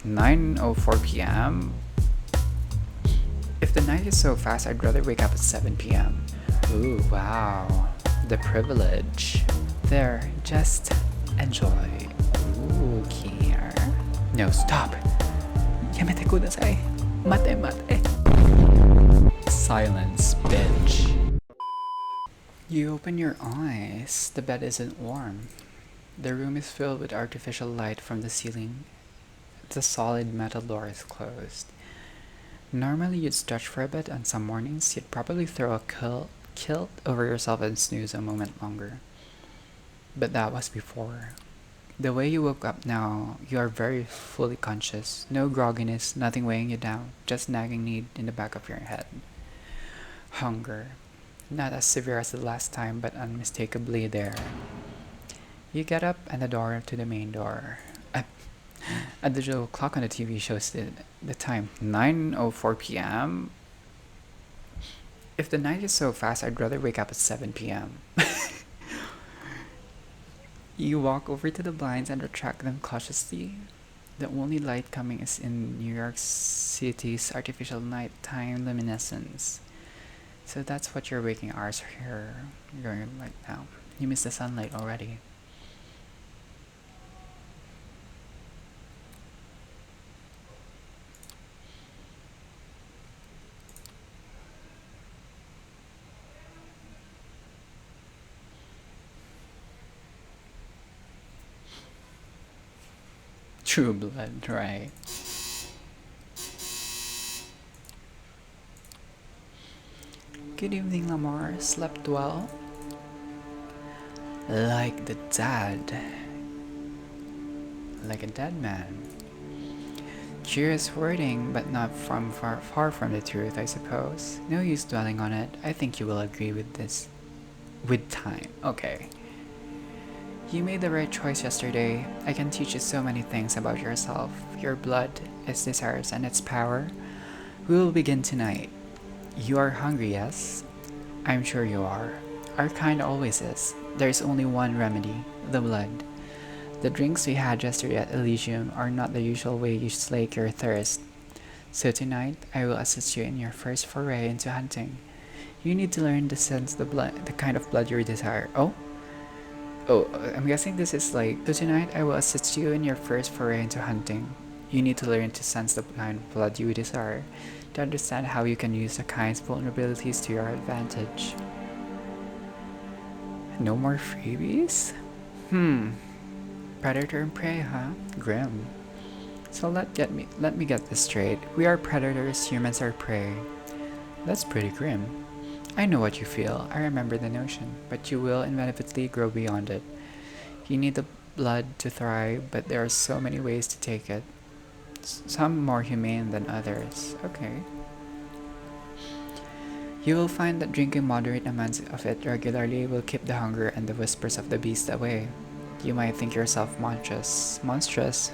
9:04 p.m. If the night is so fast, I'd rather wake up at 7 p.m. Ooh, wow. The privilege. There, just enjoy. Ooh, Kier. No, stop. Yamete kudasai. Mate mate. Silence, bitch. You open your eyes. The bed isn't warm. The room is filled with artificial light from the ceiling. The solid metal door is closed. Normally you'd stretch for a bit, and some mornings you'd probably throw a kilt over yourself and snooze a moment longer. But that was before. The way you woke up now, you are very fully conscious. No grogginess, nothing weighing you down, just nagging need in the back of your head. Hunger. Not as severe as the last time, but unmistakably there. You get up and the door to the main door. A digital clock on the TV shows the time, 9:04 p.m. If the night is so fast, I'd rather wake up at 7 p.m. You walk over to the blinds and retract them cautiously. The only light coming is in New York City's artificial nighttime luminescence. So that's what your waking hours are here going like now. You miss the sunlight already. True blood, right? Good evening, Lamar. Slept well? Like the dad. Like a dead man. Curious wording, but not far from the truth, I suppose. No use dwelling on it. I think you will agree with this. With time. Okay. You made the right choice yesterday. I can teach you so many things about yourself, your blood, its desires, and its power. We will begin tonight. You are hungry, yes? I'm sure you are. Our kind always is. There is only one remedy, the blood. The drinks we had yesterday at Elysium are not the usual way you slake your thirst. So tonight, I will assist you in your first foray into hunting. You need to learn to sense the kind of blood you desire. I'm guessing this is like, so tonight I will assist you in your first foray into hunting. You need to learn to sense the kind of blood you desire, to understand how you can use the kind's vulnerabilities to your advantage. No more freebies? Predator and prey, huh? Grim. So let me get this straight. We are predators, humans are prey. That's pretty grim. I know what you feel, I remember the notion, but you will inevitably grow beyond it. You need the blood to thrive, but there are so many ways to take it. Some more humane than others. Okay. You will find that drinking moderate amounts of it regularly will keep the hunger and the whispers of the beast away. You might think yourself monstrous,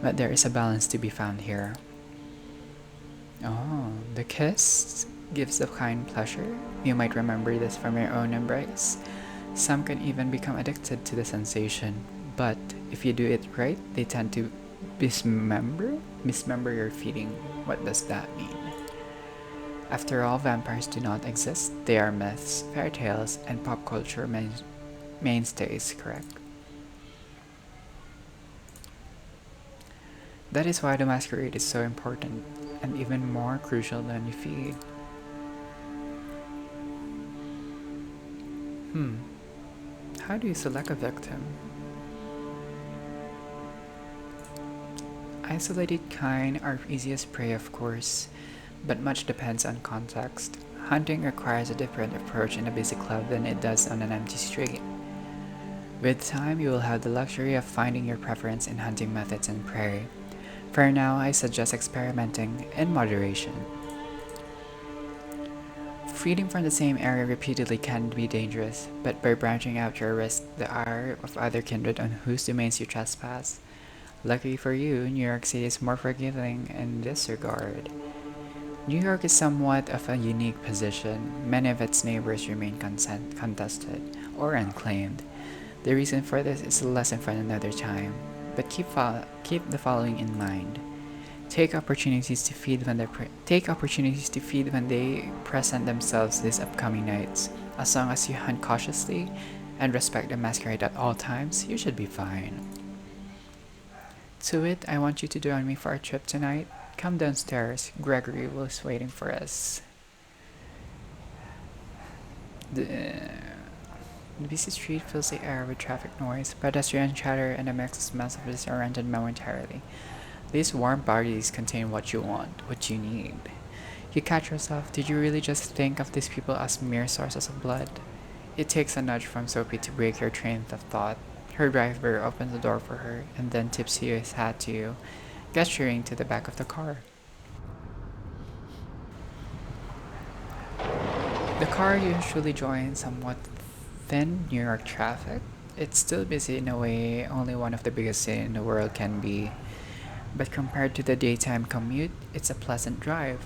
but there is a balance to be found here. Oh, the kiss gives the kind pleasure. You might remember this from your own embrace. Some can even become addicted to the sensation, but if you do it right, they tend to mismember your feeding. What does that mean? After all, vampires do not exist. They are myths, fairy tales, and pop culture mainstays, correct? That is why the masquerade is so important, and even more crucial than you feed. How do you select a victim? Isolated kind are easiest prey, of course, but much depends on context. Hunting requires a different approach in a busy club than it does on an empty street. With time, you will have the luxury of finding your preference in hunting methods and prey. For now, I suggest experimenting in moderation. Feeding from the same area repeatedly can be dangerous, but by branching out you risk the ire of other kindred on whose domains you trespass. Lucky for you, New York City is more forgiving in this regard. New York is somewhat of a unique position. Many of its neighbors remain contested or unclaimed. The reason for this is a lesson for another time, but keep the following in mind. Take opportunities to feed when they present themselves these upcoming nights. As long as you hunt cautiously and respect the masquerade at all times, you should be fine. To it, I want you to join me for our trip tonight. Come downstairs. Gregory was waiting for us. The busy street fills the air with traffic noise, pedestrian chatter, and a mix of smells of disoriented momentarily. These warm bodies contain what you want, what you need. You catch yourself, did you really just think of these people as mere sources of blood? It takes a nudge from Sophie to break your train of thought. Her driver opens the door for her and then tips his hat to you, gesturing to the back of the car. The car usually joins somewhat thin New York traffic. It's still busy in a way only one of the biggest cities in the world can be, but compared to the daytime commute, it's a pleasant drive.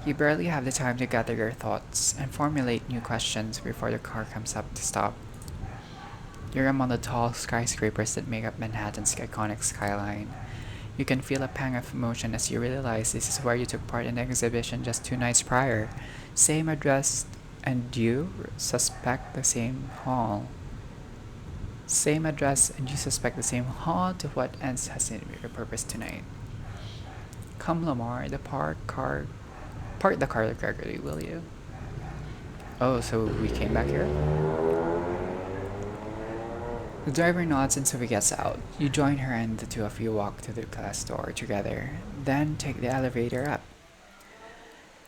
You barely have the time to gather your thoughts and formulate new questions before the car comes up to stop. You're among the tall skyscrapers that make up Manhattan's iconic skyline. You can feel a pang of emotion as you realize this is where you took part in the exhibition just 2 nights prior. Same address, and you suspect the same hall. Same address, and you suspect the same hall to what ends has your purpose tonight. Come, Lamar, park the car Gregory, will you? Oh, so we came back here? The driver nods and Sophie gets out. You join her and the two of you walk to the glass door together, then take the elevator up.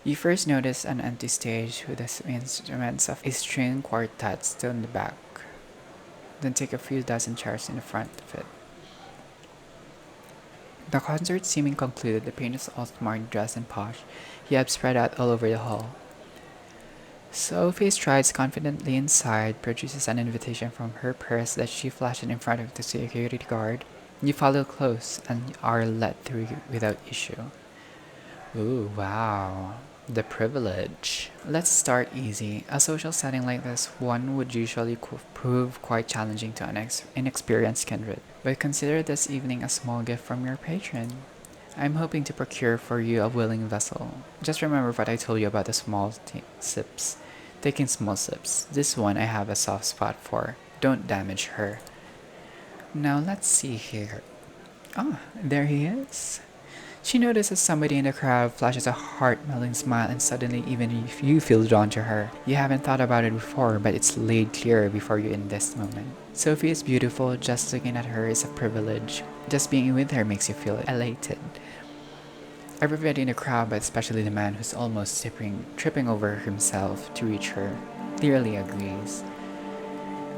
You first notice an empty stage with the instruments of a string quartet still in the back, then take a few dozen chairs in the front of it. The concert seeming concluded, the paint is all smart, dressed and posh, yet spread out all over the hall. Sophie strides confidently inside, produces an invitation from her purse that she flashes in front of the security guard. You follow close and are let through without issue. Ooh, wow. The privilege. Let's start easy. A social setting like this one would usually prove quite challenging to an inexperienced kindred. But consider this evening a small gift from your patron. I'm hoping to procure for you a willing vessel. Just remember what I told you about the small sips. Taking small sips. This one I have a soft spot for. Don't damage her. Now let's see here. Ah, there he is. She notices somebody in the crowd, flashes a heart-melting smile, and suddenly even if you feel drawn to her. You haven't thought about it before, but it's laid clear before you in this moment. Sophie is beautiful, just looking at her is a privilege. Just being with her makes you feel elated. Everybody in the crowd, but especially the man who's almost tripping over himself to reach her, clearly agrees.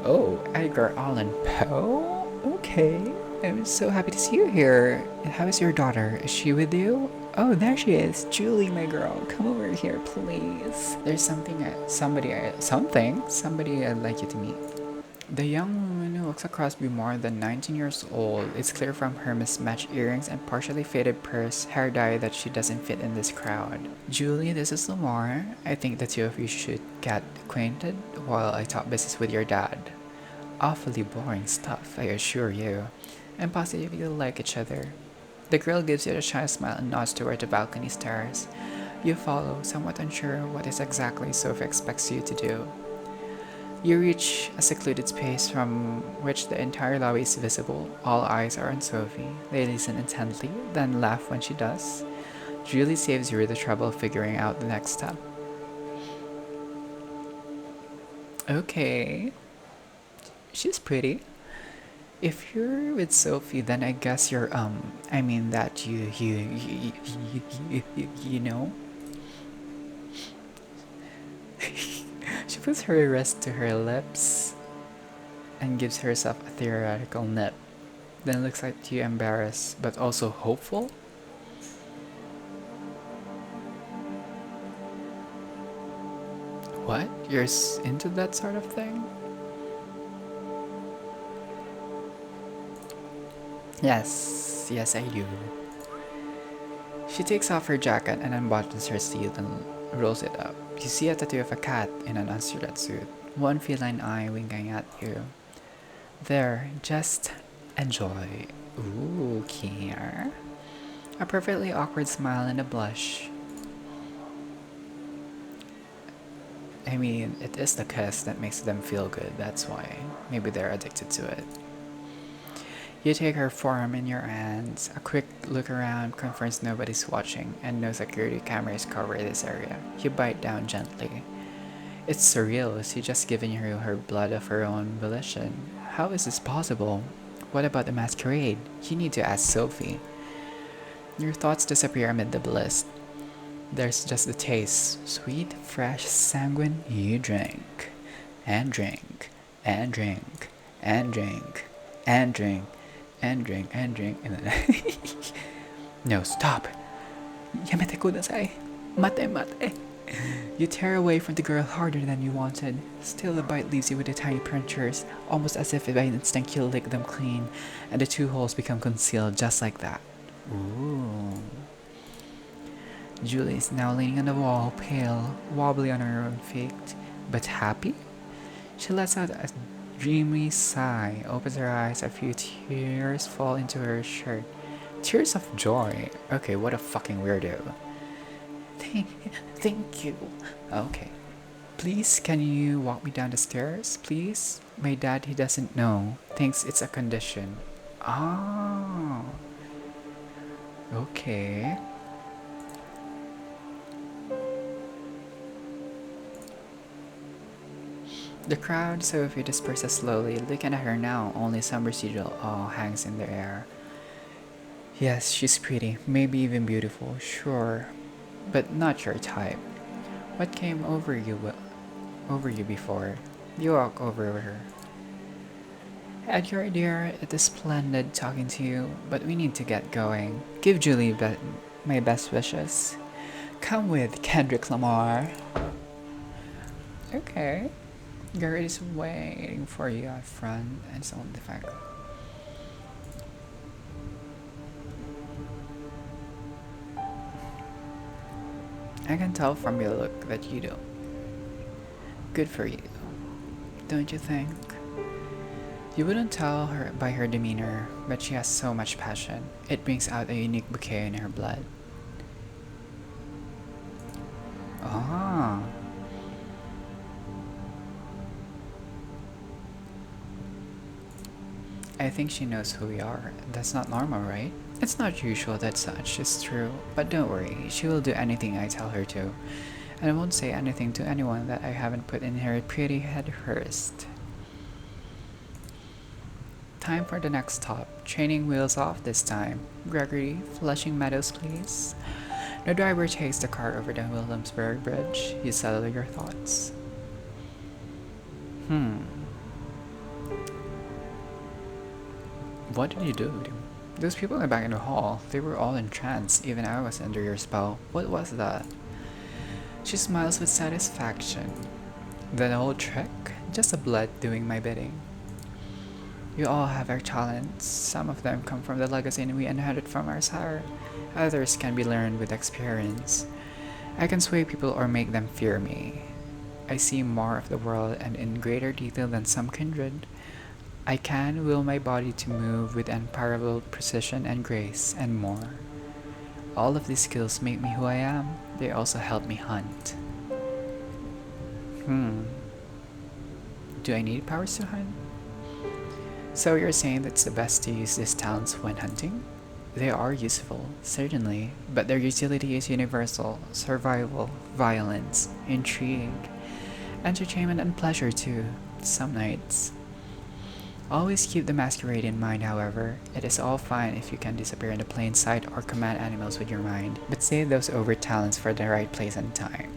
Oh, Edgar Allan Poe? Okay. I'm so happy to see you here. How is your daughter? Is she with you? Oh, there she is. Julie, my girl. Come over here, please. There's somebody I'd like you to meet. The young woman who looks across to be more than 19 years old. It's clear from her mismatched earrings and partially faded purse, hair dye that she doesn't fit in this crowd. Julie, this is Lamar. I think the two of you should get acquainted while I talk business with your dad. Awfully boring stuff, I assure you. And positively like each other. The girl gives you a shy smile and nods toward the balcony stairs. You follow, somewhat unsure what is exactly Sophie expects you to do. You reach a secluded space from which the entire lobby is visible. All eyes are on Sophie. They listen intently, then laugh when she does. Julie saves you the trouble of figuring out the next step. Okay. She's pretty. If you're with Sophie, then I guess you're I mean that you know. She puts her wrist to her lips and gives herself a theoretical nip. Then looks at you embarrassed, but also hopeful. What? You're into that sort of thing? Yes, I do. She takes off her jacket and unbuttons her sleeve and rolls it up. You see a tattoo of a cat in an unsuited suit, one feline eye winking at you. There, just enjoy. Ooh, care. A perfectly awkward smile and a blush. I mean, it is the kiss that makes them feel good, that's why. Maybe they're addicted to it. You take her form in your hands. A quick look around confirms nobody's watching and no security cameras cover this area. You bite down gently. It's surreal. She's just giving you her blood of her own volition. How is this possible? What about the masquerade? You need to ask Sophie. Your thoughts disappear amid the bliss. There's just the taste. Sweet, fresh, sanguine. You drink. And drink. And drink. And drink. And drink. And drink. And drink. And then no, stop. Yamete kudasai. Mate mate. You tear away from the girl harder than you wanted. Still, the bite leaves you with the tiny punctures, almost as if by instinct you lick them clean, and the two holes become concealed just like that. Ooh. Julie is now leaning on the wall, pale, wobbly on her own feet, but happy? She lets out a dreamy sigh, opens her eyes, a few tears fall into her shirt. Tears of joy. Okay, what a fucking weirdo. Thank you. Okay. Please, can you walk me down the stairs, please? My dad, he doesn't know. Thinks it's a condition. Ah. Okay. The crowd, Sophie, disperses slowly. Looking at her now, only some residual awe hangs in the air. Yes, she's pretty, maybe even beautiful, sure, but not your type. What came over you before? You walk over her. Edgar, dear, it is splendid talking to you, but we need to get going. Give Julie my best wishes. Come with Kendrick Lamar. Okay. Garrett is waiting for you out front, and so on the fact. I can tell from your look that you do. Good for you, don't you think? You wouldn't tell her by her demeanor, but she has so much passion. It brings out a unique bouquet in her blood. Ah. I think she knows who we are. That's not normal, right? It's not usual that such is true, but don't worry, she will do anything I tell her to. And I won't say anything to anyone that I haven't put in her pretty head first. Time for the next stop. Training wheels off this time. Gregory, Flushing Meadows, please. The driver takes the car over the Williamsburg Bridge. You settle your thoughts. What did you do? Those people in the back in the hall, they were all in trance. Even I was under your spell. What was that? She smiles with satisfaction. The whole trick? Just a blood doing my bidding. You all have our talents. Some of them come from the legacy we inherit from our sire. Others can be learned with experience. I can sway people or make them fear me. I see more of the world and in greater detail than some kindred. I can will my body to move with unparalleled precision and grace, and more. All of these skills make me who I am. They also help me hunt. Do I need powers to hunt? So you're saying that it's the best to use these talents when hunting? They are useful, certainly, but their utility is universal. Survival, violence, intrigue, entertainment and pleasure too, some nights. Always keep the masquerade in mind, however. It is all fine if you can disappear in the plain sight or command animals with your mind, but save those overt talents for the right place and time.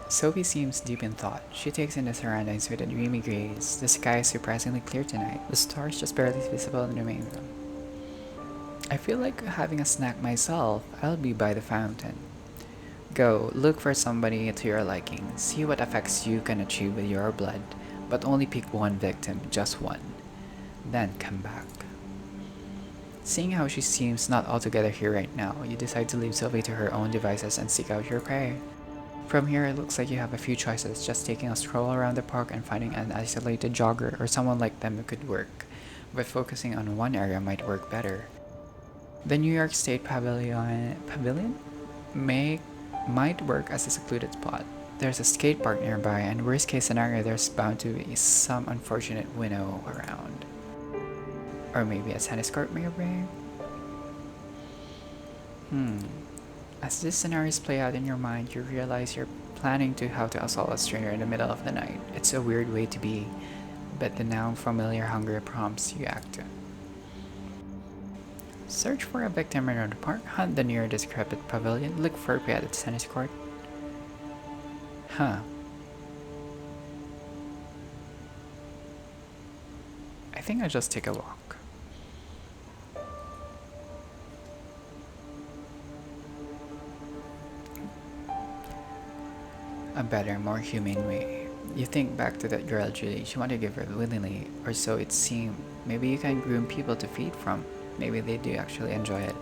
Sophie seems deep in thought. She takes in the surroundings with a dreamy gaze. The sky is surprisingly clear tonight. The stars just barely visible in the main room. I feel like having a snack myself. I'll be by the fountain. Go, look for somebody to your liking. See what effects you can achieve with your blood. But only pick one victim, just one. Then come back. Seeing how she seems not altogether here right now, you decide to leave Sophie to her own devices and seek out your prey. From here, it looks like you have a few choices, just taking a stroll around the park and finding an isolated jogger or someone like them could work, but focusing on one area might work better. The New York State Pavilion might work as a secluded spot. There's a skate park nearby, and worst case scenario, there's bound to be some unfortunate winnow around. Or maybe a tennis court nearby? As these scenarios play out in your mind, you realize you're planning to how to assault a stranger in the middle of the night. It's a weird way to be, but the now familiar hunger prompts you act. Search for a victim around the park, hunt the near decrepit pavilion, look for a prey at the tennis court. Huh. I think I'll just take a walk. A better, more humane way. You think back to that girl Julie, she wanted to give her willingly, or so it seemed. Maybe you can groom people to feed from. Maybe they do actually enjoy it.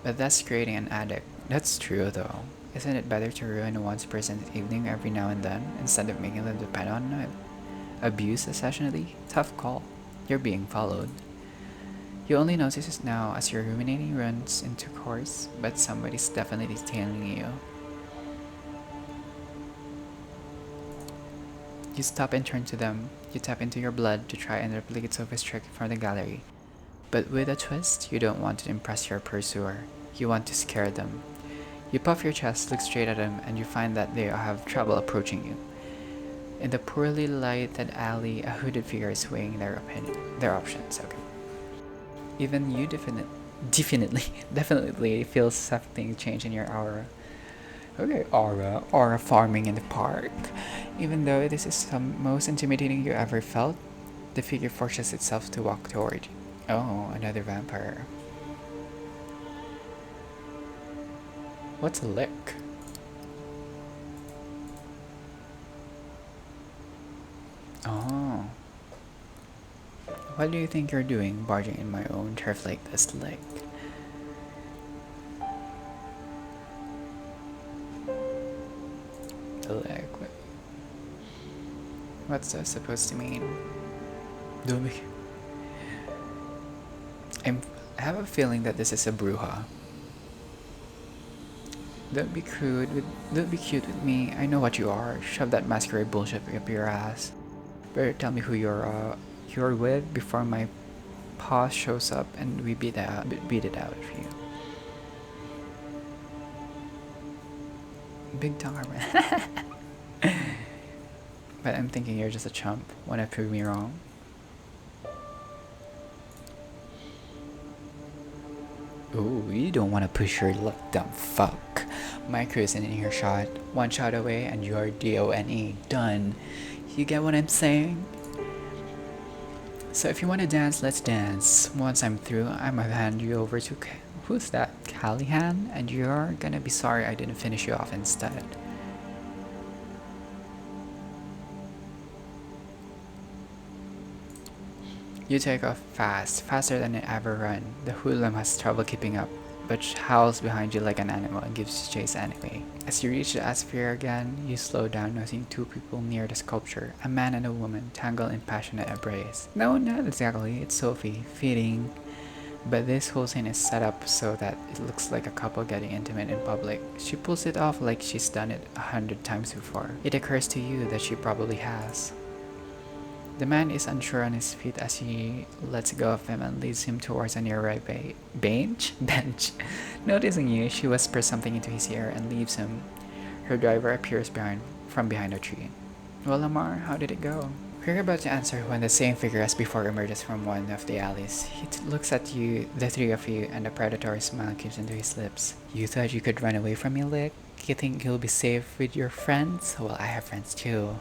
But that's creating an addict. That's true though. Isn't it better to ruin one's person's evening every now and then, instead of making them depend on it? Abuse essentially? Tough call. You're being followed. You only notice it now as your ruminating runs into course, but somebody's definitely tailing you. You stop and turn to them. You tap into your blood to try and replicate Sophie's trick from the gallery. But with a twist, you don't want to impress your pursuer. You want to scare them. You puff your chest, look straight at them, and you find that they have trouble approaching you. In the poorly lighted alley, a hooded figure is weighing their options. Okay. Even you definitely feel something change in your aura. Okay, aura farming in the park. Even though this is the most intimidating you ever felt, the figure forces itself to walk toward you. Oh, another vampire. What's a lick? Oh. What do you think you're doing, barging in my own turf like this, lick? A lick? What's that supposed to mean? Don't be... I have a feeling that this is a bruja. Don't be cute with me. I know what you are. Shove that masquerade bullshit up your ass. Better tell me who you're with before my paw shows up and we beat it out of you. Big tongue man. But I'm thinking you're just a chump. Wanna prove me wrong? Ooh, you don't wanna push your luck, dumb fuck. My crew isn't in your shot. One shot away and you're DONE. Done. You get what I'm saying? So if you wanna dance, let's dance. Once I'm through, I'm gonna hand you over to who's that? Callahan? And you're gonna be sorry I didn't finish you off instead. You take off fast, faster than I ever run. The hoodlum has trouble keeping up, but howls behind you like an animal and gives you chase anyway. As you reach the atmosphere again, you slow down, noticing two people near the sculpture, a man and a woman, tangled in passionate embrace. No, not exactly, it's Sophie, feeding. But this whole scene is set up so that it looks like a couple getting intimate in public. She pulls it off like she's done it 100 times before. It occurs to you that she probably has. The man is unsure on his feet as he lets go of him and leads him towards a nearby bench. Noticing you, she whispers something into his ear and leaves him. Her driver appears from behind a tree. Well, Lamar, how did it go? We're about to answer when the same figure as before emerges from one of the alleys. He looks at you, the three of you, and a predatory smile creeps into his lips. You thought you could run away from me, Lick? You think you'll be safe with your friends? Well, I have friends too.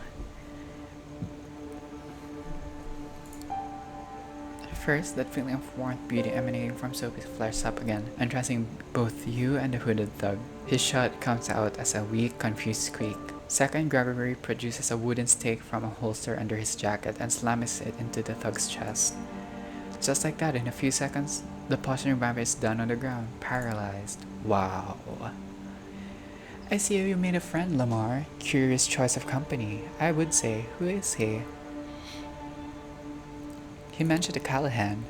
First, that feeling of warmth beauty emanating from Sophie flares up again, entrancing both you and the hooded thug. His shot comes out as a weak, confused squeak. Second, Gregory produces a wooden stake from a holster under his jacket and slams it into the thug's chest. Just like that, in a few seconds, the posturing vampire is down on the ground, paralyzed. Wow. I see you made a friend, Lamar. Curious choice of company. I would say, who is he? He mentioned a Callahan.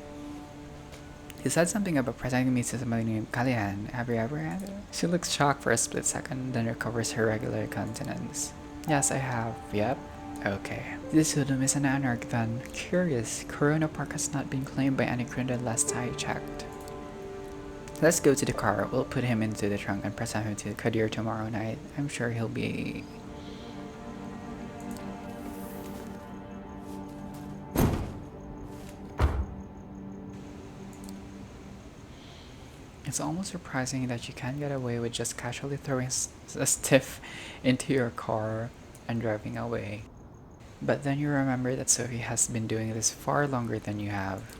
He said something about presenting me to somebody named Kalian. Have you ever had it? She looks shocked for a split second, then recovers her regular countenance. Yes, I have. Yep. Okay. This Udum is an anarch then. Curious. Corona Park has not been claimed by any criminal last I checked. Let's go to the car. We'll put him into the trunk and present him to Kadir tomorrow night. I'm sure he'll be... It's almost surprising that you can get away with just casually throwing a stiff into your car and driving away. But then you remember that Sophie has been doing this far longer than you have.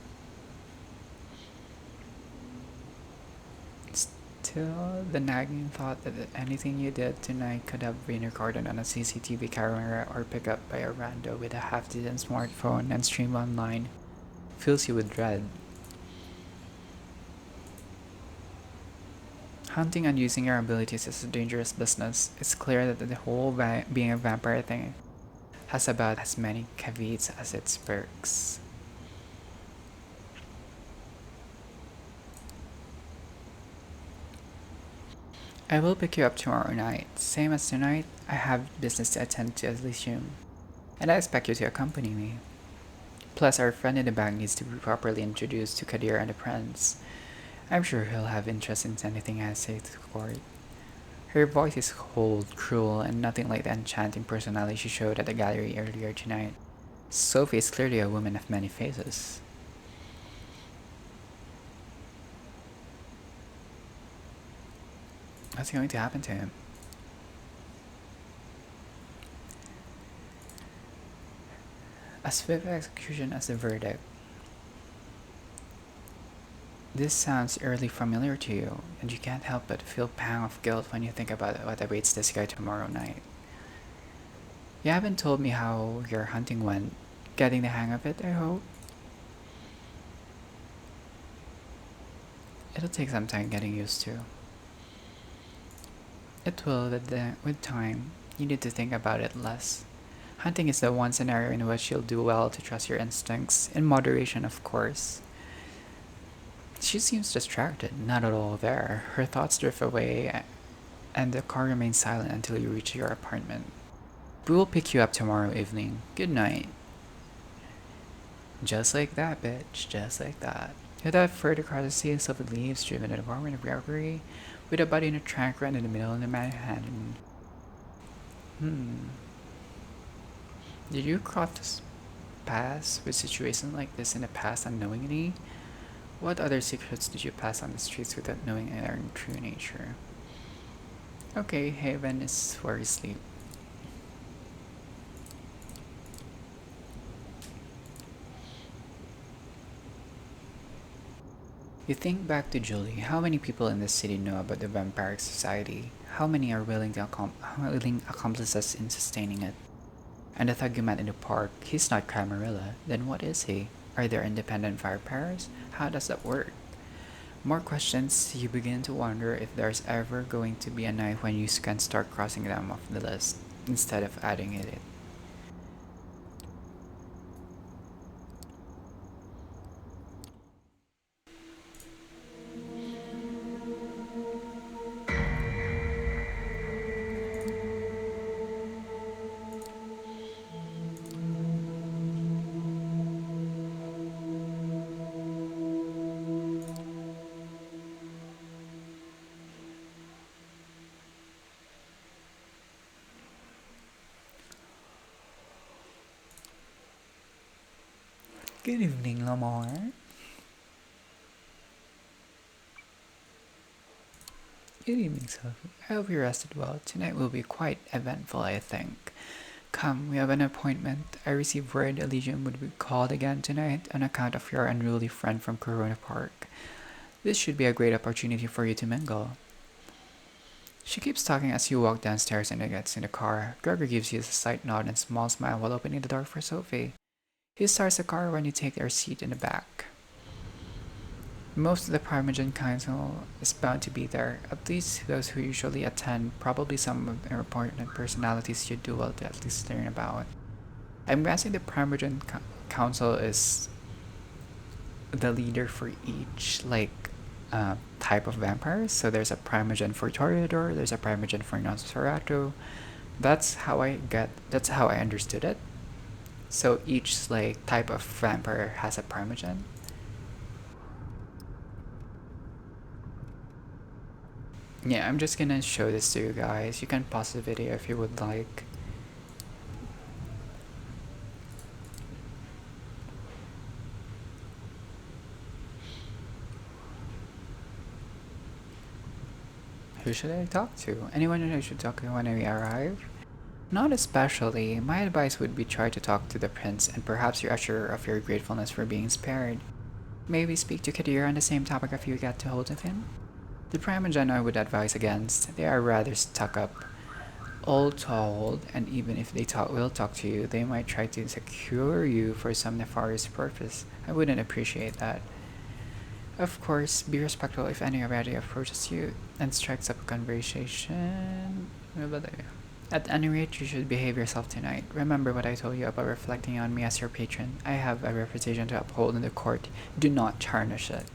Still, the nagging thought that anything you did tonight could have been recorded on a CCTV camera or picked up by a rando with a half-decent smartphone and streamed online fills you with dread. Hunting and using your abilities is a dangerous business. It's clear that the whole being a vampire thing has about as many caveats as its perks. I will pick you up tomorrow night. Same as tonight, I have business to attend to Elysium, and I expect you to accompany me. Plus, our friend in the back needs to be properly introduced to Kadir and the Prince. I'm sure he'll have interest in anything I say to the court. Her voice is cold, cruel, and nothing like the enchanting personality she showed at the gallery earlier tonight. Sophie is clearly a woman of many faces. What's going to happen to him? A swift execution as the verdict. This sounds eerily familiar to you, and you can't help but feel pang of guilt when you think about what awaits this guy tomorrow night. You haven't told me how your hunting went. Getting the hang of it, I hope? It'll take some time getting used to. It will, with time. You need to think about it less. Hunting is the one scenario in which you'll do well to trust your instincts, in moderation, of course. She seems distracted, not at all there. Her thoughts drift away, and the car remains silent until you reach your apartment. We will pick you up tomorrow evening. Good night. Just like that, bitch. Just like that. Without further courtesy, Sylvie leaves, driven to the apartment of Gregory, with a body in a trunk right in the middle of the Manhattan. Did you cross paths with situations like this in the past unknowingly? What other secrets did you pass on the streets without knowing their true nature? Okay, Haven is where you sleep. You think back to Julie. How many people in this city know about the vampiric society? How many are willing accomplices in sustaining it? And the thug you met in the park, he's not Camarilla. Then what is he? Are there independent vampires? How does that work? More questions, you begin to wonder if there's ever going to be a night when you can start crossing them off the list, instead of adding it. Good evening, Lamar. Good evening, Sophie. I hope you rested well. Tonight will be quite eventful, I think. Come, we have an appointment. I received word Elysium would be called again tonight on account of your unruly friend from Corona Park. This should be a great opportunity for you to mingle. She keeps talking as you walk downstairs and gets in the car. Gregor gives you a slight nod and small smile while opening the door for Sophie. He starts the car when you take your seat in the back. Most of the Parmesan Council is bound to be there, at least those who usually attend, probably some of the important personalities you do well to at least learn about. I'm guessing the Parmesan Council is the leader for each type of vampire. So there's a primogen for Toreador, there's a primogen for Nosferatu. That's how I understood it. So each like type of vampire has a primogen. Yeah, I'm just gonna show this to you guys. You can pause the video if you would like. Who should I talk to? Anyone I should talk to when we arrive? Not especially. My advice would be try to talk to the prince and perhaps your assure of your gratefulness for being spared. Maybe speak to Kadir on the same topic if you get to hold of him. The Primogen I would advise against. They are rather stuck up. All told, and even if they will talk to you, they might try to secure you for some nefarious purpose. I wouldn't appreciate that. Of course, be respectful if anybody approaches you and strikes up a conversation. At any rate, you should behave yourself tonight. Remember what I told you about reflecting on me as your patron. I have a reputation to uphold in the court. Do not tarnish it.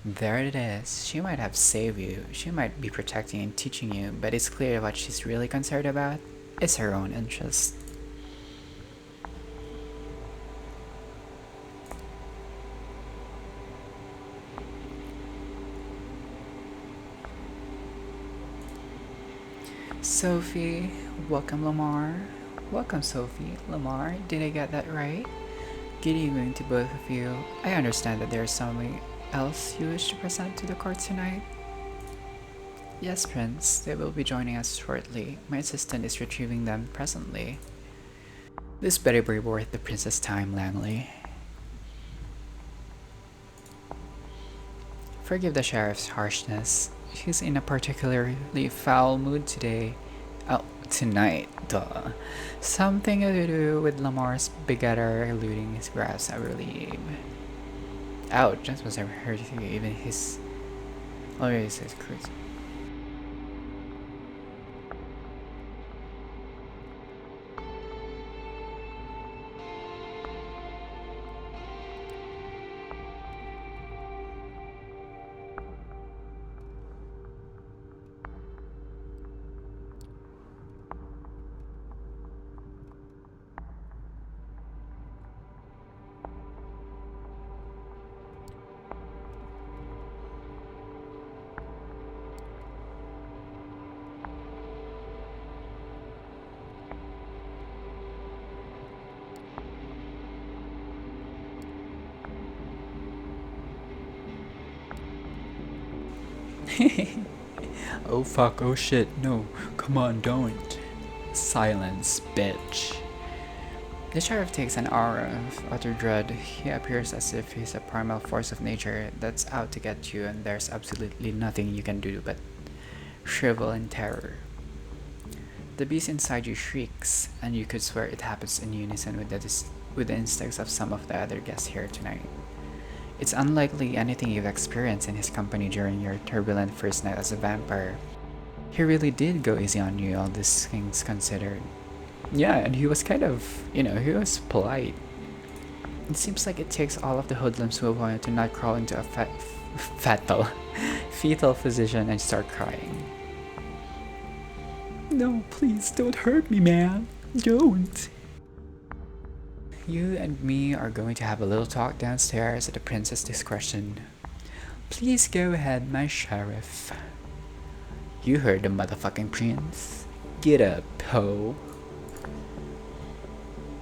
There it is. She might have saved you. She might be protecting and teaching you, but it's clear what she's really concerned about is her own interest. Sophie, welcome Lamar. Welcome Sophie, Lamar, did I get that right? Good evening to both of you. I understand that there's something else you wish to present to the court tonight? Yes, Prince, they will be joining us shortly. My assistant is retrieving them presently. This better be worth the prince's time, Langley. Forgive the sheriff's harshness. He's in a particularly foul mood today. Oh, tonight, duh. Something to do with Lamar's begetter eluding his grasp, I believe. Ouch, that was ever hurting even his... Oh, yeah, it says cruise. Oh fuck, oh shit, no, come on, don't. Silence, bitch. The sheriff takes an aura of utter dread. He appears as if he's a primal force of nature that's out to get you, and there's absolutely nothing you can do but shrivel in terror. The beast inside you shrieks, and you could swear it happens in unison with the instincts of some of the other guests here tonight. It's unlikely anything you've experienced in his company during your turbulent first night as a vampire. He really did go easy on you, all these things considered. Yeah, and he was kind of, he was polite. It seems like it takes all of the hoodlums who wanted to not crawl into a fetal position and start crying. No, please don't hurt me, man. Don't. You and me are going to have a little talk downstairs at the prince's discretion. Please go ahead, my sheriff. You heard the motherfucking prince. Get up, ho.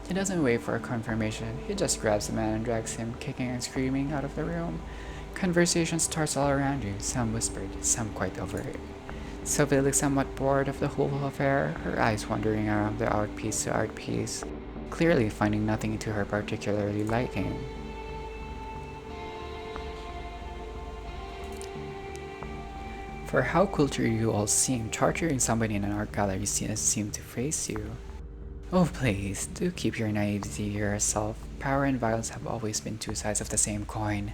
He doesn't wait for a confirmation. He just grabs the man and drags him, kicking and screaming, out of the room. Conversation starts all around you, some whispered, some quite overt. Sophie looks somewhat bored of the whole affair, her eyes wandering around the art piece to art piece, clearly finding nothing to her particularly liking. For how culture you all seem, torturing somebody in an art gallery seem to face you. Oh please, do keep your naivety to yourself. Power and violence have always been two sides of the same coin.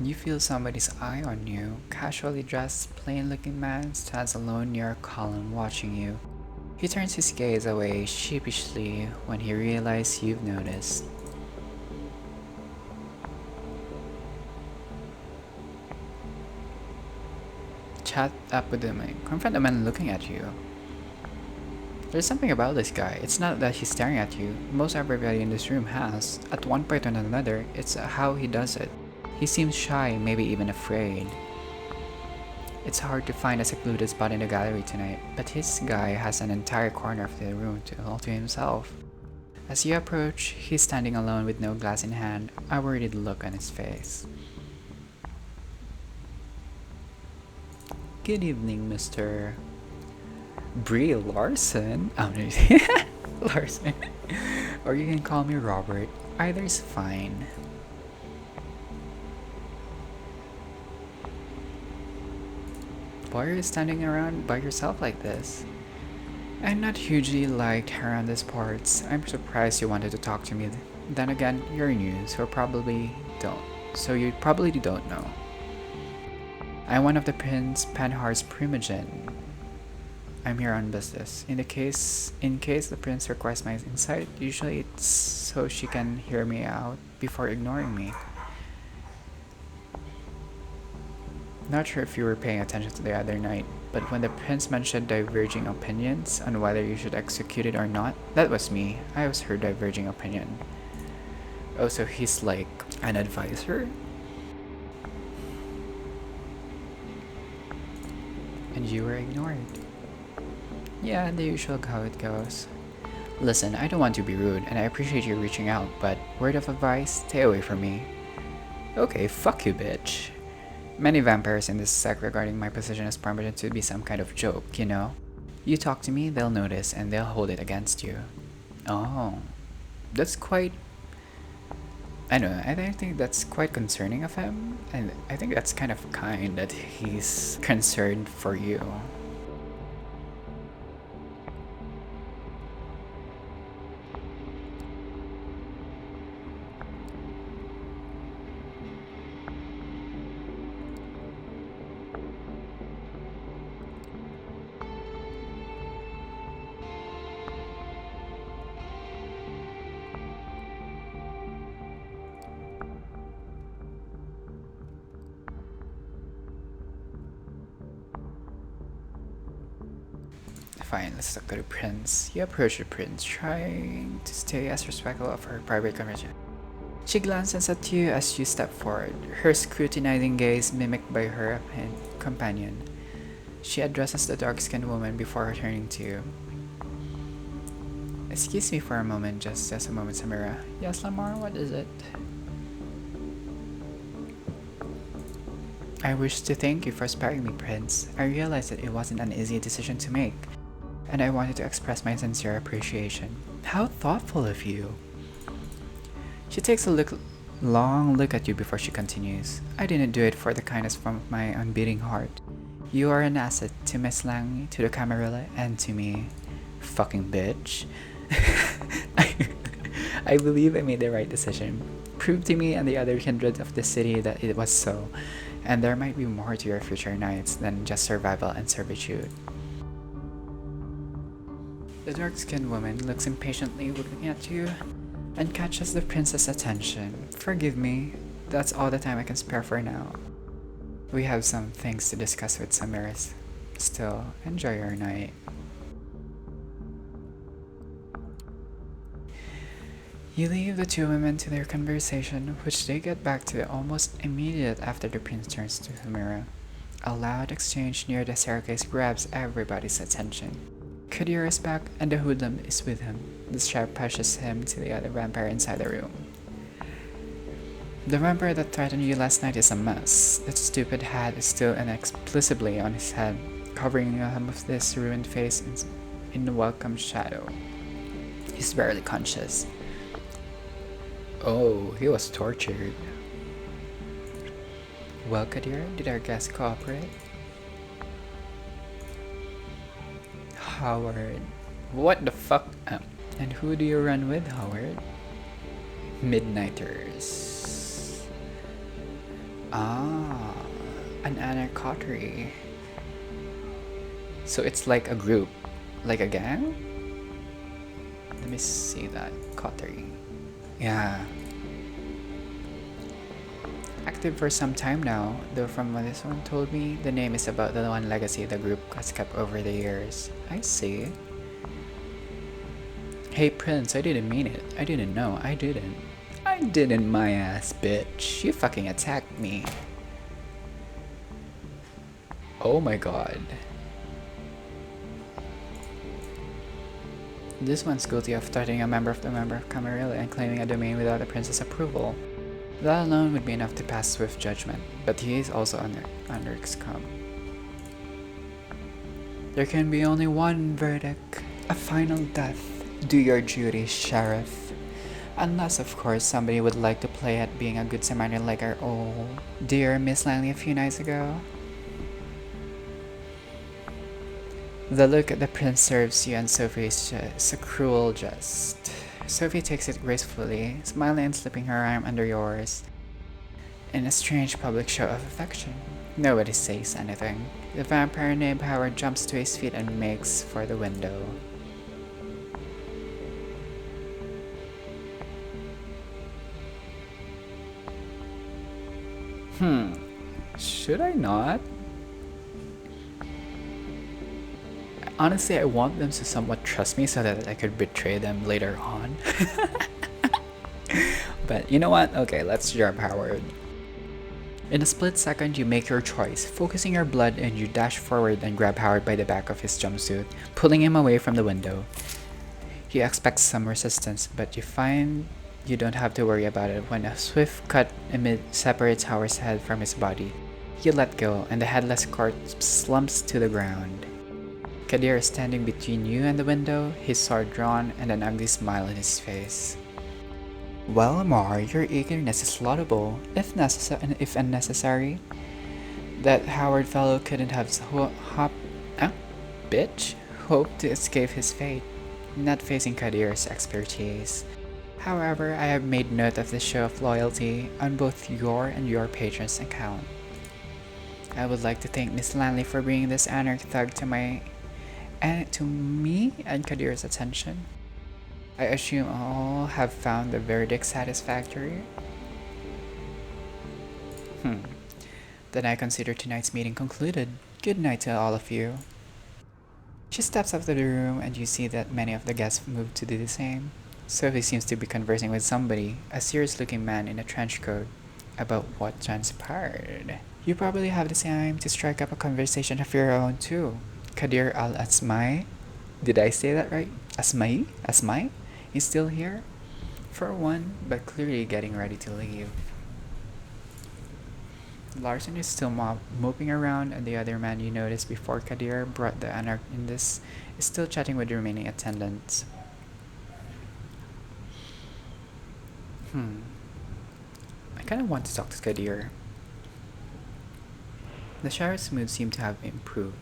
You feel somebody's eye on you. Casually dressed, plain-looking man stands alone near a column watching you. He turns his gaze away sheepishly when he realizes you've noticed. Chat up with him and confront the man looking at you. There's something about this guy. It's not that he's staring at you. Most everybody in this room has. At one point or another, it's how he does it. He seems shy, maybe even afraid. It's hard to find a secluded spot in the gallery tonight, but his guy has an entire corner of the room all to himself. As you approach, he's standing alone with no glass in hand, a worried look on his face. Good evening, Mr. Brie Larson. Oh, no. Larson. Or you can call me Robert. Either's fine. Why are you standing around by yourself like this? I'm not hugely liked around these parts. I'm surprised you wanted to talk to me. Then again, you're new, so you probably don't know. I'm one of the Prince Penhar's primogen. I'm here on business. In case the prince requires my insight, usually it's so she can hear me out before ignoring me. Not sure if you were paying attention to the other night, but when the prince mentioned diverging opinions on whether you should execute it or not, that was me. I was her diverging opinion. Oh, so he's like an advisor? And you were ignored. Yeah, the usual how it goes. Listen, I don't want to be rude, and I appreciate you reaching out, but word of advice, stay away from me. Okay, fuck you, bitch. Many vampires in this sect regarding my position as permitted to be some kind of joke, you know? You talk to me, they'll notice, and they'll hold it against you. Oh, that's quite... I don't know, I think that's quite concerning of him, and I think that's kind of kind that he's concerned for you. Fine, let's talk to the prince. You approach the prince, trying to stay as respectful of her private conversation. She glances at you as you step forward, her scrutinizing gaze mimicked by her companion. She addresses the dark-skinned woman before turning to you. Excuse me for a moment, just a moment, Samira. Yes, Lamar, what is it? I wish to thank you for sparing me, Prince. I realized that it wasn't an easy decision to make, and I wanted to express my sincere appreciation. How thoughtful of you! She takes a long look at you before she continues. I didn't do it for the kindness from my unbeating heart. You are an asset to Miss Langley, to the Camarilla, and to me. Fucking bitch. I believe I made the right decision. Prove to me and the other kindred of the city that it was so, and there might be more to your future nights than just survival and servitude. The dark-skinned woman looks impatiently looking at you and catches the prince's attention. Forgive me, that's all the time I can spare for now. We have some things to discuss with Samiris. Still, enjoy your night. You leave the two women to their conversation, which they get back to almost immediate after the prince turns to Samira. A loud exchange near the staircase grabs everybody's attention. Kadir is back and the hoodlum is with him. The sheriff pushes him to the other vampire inside the room. The vampire that threatened you last night is a mess. That stupid hat is still inexplicably on his head, covering him with this ruined face in the welcome shadow. He's barely conscious. Oh, he was tortured. Well, Kadir, did our guest cooperate? Howard. What the fuck? And who do you run with, Howard? Midnighters. Ah, an anarchottery. So it's like a group, like a gang? Let me see that. Coterie. Yeah. Active for some time now, though from what this one told me, the name is about the one legacy the group has kept over the years. I see. Hey Prince, I didn't mean it. I didn't know. I didn't. I didn't, my ass, bitch. You fucking attacked me. Oh my god. This one's guilty of threatening a member of Camarilla and claiming a domain without the prince's approval. That alone would be enough to pass swift judgment, but he is also under excom. There can be only one verdict, a final death. Do your duty, Sheriff. Unless, of course, somebody would like to play at being a good Samaritan like our old dear Miss Langley a few nights ago. The look at the prince serves you and Sophie is just a cruel jest. Sophie takes it gracefully, smiling and slipping her arm under yours in a strange public show of affection. Nobody says anything. The vampire named Howard jumps to his feet and makes for the window. Should I not? Honestly, I want them to somewhat trust me so that I could betray them later on. But you know what? Okay, let's jump Howard. In a split second, you make your choice, focusing your blood, and you dash forward and grab Howard by the back of his jumpsuit, pulling him away from the window. He expects some resistance, but you find you don't have to worry about it when a swift cut separates Howard's head from his body. You let go, and the headless corpse slumps to the ground. Kadir is standing between you and the window, his sword drawn, and an ugly smile on his face. Well, Amar, your eagerness is laudable, if unnecessary. That Howard fellow couldn't have hoped to escape his fate, not facing Kadir's expertise. However, I have made note of the show of loyalty on both your and your patron's account. I would like to thank Miss Lanley for bringing this anarch thug to me and Kadir's attention. I assume all have found the verdict satisfactory? Then I consider tonight's meeting concluded. Good night to all of you. She steps out of the room and you see that many of the guests move to do the same. Sophie seems to be conversing with somebody, a serious-looking man in a trench coat, about what transpired. You probably have the time to strike up a conversation of your own too. Kadir al-Asmai? Did I say that right? Asmai? Asmai? He's still here? For one, but clearly getting ready to leave. Larson is still moping around, and the other man you noticed before Kadir brought the anarch in this is still chatting with the remaining attendants. I kinda want to talk to Kadir. The sheriff's mood seemed to have improved,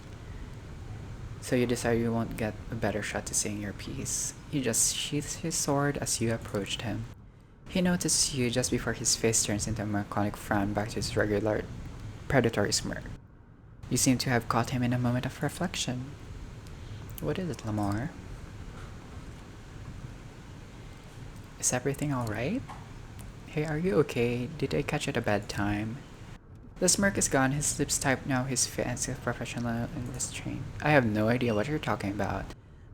so you decide you won't get a better shot to saying your piece. He just sheathes his sword as you approached him. He notices you just before his face turns into a laconic frown back to his regular predatory smirk. You seem to have caught him in a moment of reflection. What is it, Lamar? Is everything alright? Hey, are you okay? Did I catch you at a bad time? The smirk is gone, his lips tight now, his face is professional and restrained. I have no idea what you're talking about.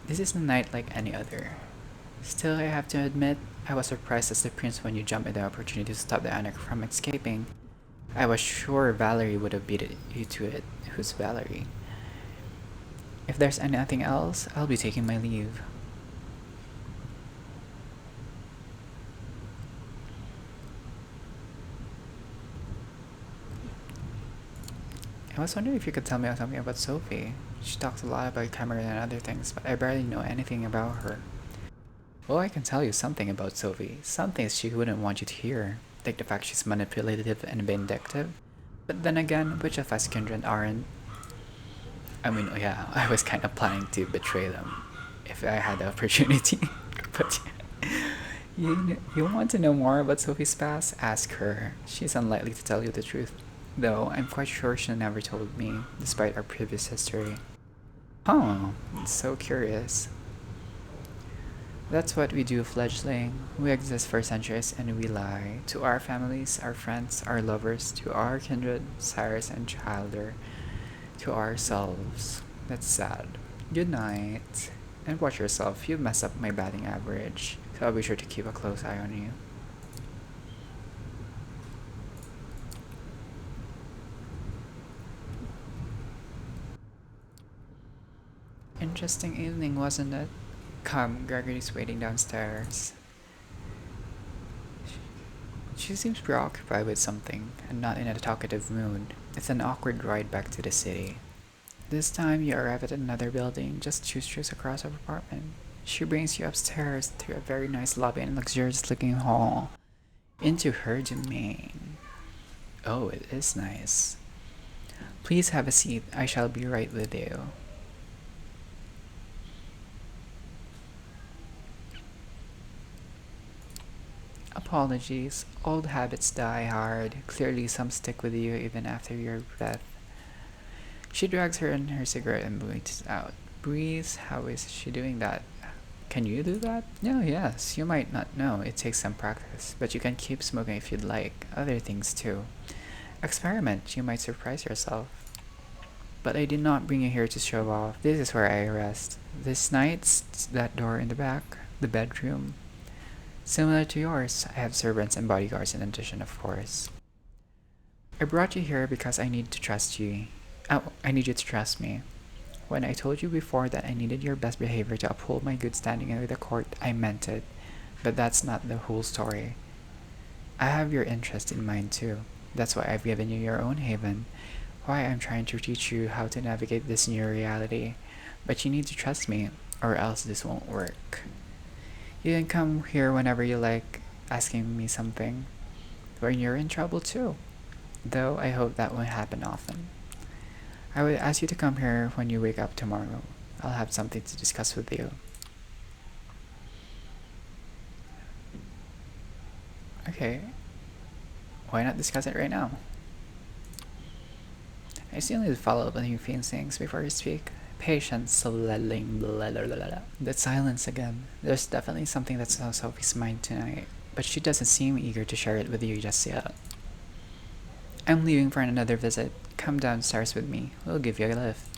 This is a night like any other. Still, I have to admit, I was surprised as the prince when you jumped at the opportunity to stop the anarch from escaping. I was sure Valerie would have beat you to it. Who's Valerie? If there's anything else, I'll be taking my leave. I was wondering if you could tell me something about Sophie. She talks a lot about Camarilla and other things, but I barely know anything about her. Well, I can tell you something about Sophie. Some things she wouldn't want you to hear. Like the fact she's manipulative and vindictive. But then again, which of us kindred aren't? I mean, yeah, I was kind of planning to betray them if I had the opportunity. But You want to know more about Sophie's past? Ask her. She's unlikely to tell you the truth. Though, I'm quite sure she never told me, despite our previous history. Oh, it's so curious. That's what we do, fledgling. We exist for centuries and we lie. To our families, our friends, our lovers, to our kindred, sires and childer, to ourselves. That's sad. Good night. And watch yourself, you mess up my batting average. So I'll be sure to keep a close eye on you. Interesting evening, wasn't it? Come, Gregory's waiting downstairs. She seems preoccupied with something, and not in a talkative mood. It's an awkward ride back to the city. This time you arrive at another building, just two streets across our apartment. She brings you upstairs through a very nice lobby and luxurious looking hall, into her domain. Oh, it is nice. Please have a seat, I shall be right with you. Apologies, old habits die hard. Clearly some stick with you even after your breath. She drags her in her cigarette and breathes out. Breathes? How is she doing that? Can you do that? No, yes. You might not know. It takes some practice. But you can keep smoking if you'd like. Other things too. Experiment. You might surprise yourself. But I did not bring you here to show off. This is where I rest. This night's that door in the back. The bedroom. Similar to yours. I have servants and bodyguards in addition, of course. I brought you here because I need to trust you. Oh, I need you to trust me. When I told you before that I needed your best behavior to uphold my good standing with the court, I meant it. But that's not the whole story. I have your interest in mind too. That's why I've given you your own haven. Why I'm trying to teach you how to navigate this new reality. But you need to trust me, or else this won't work. You can come here whenever you like, asking me something. When you're in trouble too. Though I hope that won't happen often. I would ask you to come here when you wake up tomorrow. I'll have something to discuss with you. Okay. Why not discuss it right now? I still need to follow up on your feelings before you speak. Patience, fledgling, blah, blah, blah, blah. That silence again. There's definitely something that's on Sophie's mind tonight, but she doesn't seem eager to share it with you just yet. I'm leaving for another visit. Come downstairs with me. We'll give you a lift.